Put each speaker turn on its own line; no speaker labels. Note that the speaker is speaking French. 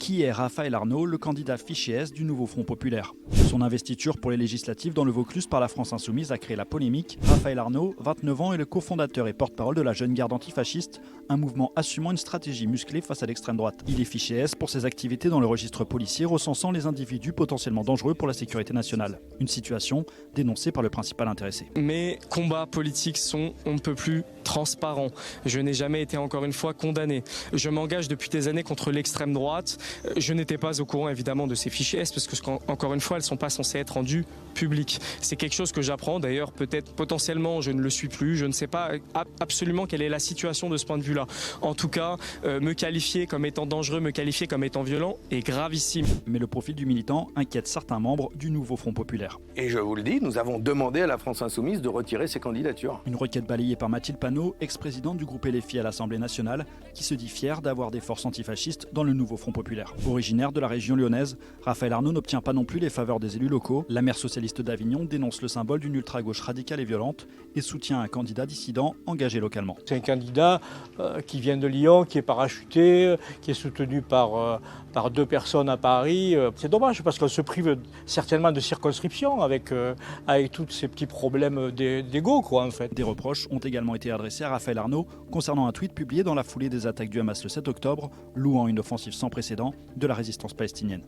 Qui est Raphaël Arnaud, le candidat fiché S du nouveau Front populaire? Son investiture pour les législatives dans le Vaucluse par la France Insoumise a créé la polémique. Raphaël Arnaud, 29 ans, est le cofondateur et porte-parole de la Jeune Garde antifasciste, un mouvement assumant une stratégie musclée face à l'extrême droite. Il est fiché S pour ses activités dans le registre policier recensant les individus potentiellement dangereux pour la sécurité nationale. Une situation dénoncée par le principal intéressé.
Mes combats politiques sont on ne peut plus transparents. Je n'ai jamais été encore une fois condamné. Je m'engage depuis des années contre l'extrême droite. Je n'étais pas au courant évidemment de ces fichiers S parce que encore une fois elles ne sont pas censées être rendues publiques. C'est quelque chose que j'apprends d'ailleurs, peut-être potentiellement je ne le suis plus. Je ne sais pas absolument quelle est la situation de ce point de vue-là. En tout cas, me qualifier comme étant dangereux, me qualifier comme étant violent est gravissime.
Mais le profil du militant inquiète certains membres du nouveau Front populaire.
Et je vous le dis, nous avons demandé à la France Insoumise de retirer ses candidatures.
Une requête balayée par Mathilde Panot, ex-présidente du groupe LFI à l'Assemblée nationale, qui se dit fière d'avoir des forces antifascistes dans le nouveau Front populaire. Originaire de la région lyonnaise, Raphaël Arnaud n'obtient pas non plus les faveurs des élus locaux. La maire socialiste d'Avignon dénonce le symbole d'une ultra-gauche radicale et violente et soutient un candidat dissident engagé localement.
C'est un candidat qui vient de Lyon, qui est parachuté, qui est soutenu par 2 personnes à Paris. C'est dommage parce qu'on se prive certainement de circonscription avec tous ces petits problèmes d'ego, quoi, en fait.
Des reproches ont également été adressés à Raphaël Arnaud concernant un tweet publié dans la foulée des attaques du Hamas le 7 octobre, louant une offensive sans précédent de la résistance palestinienne.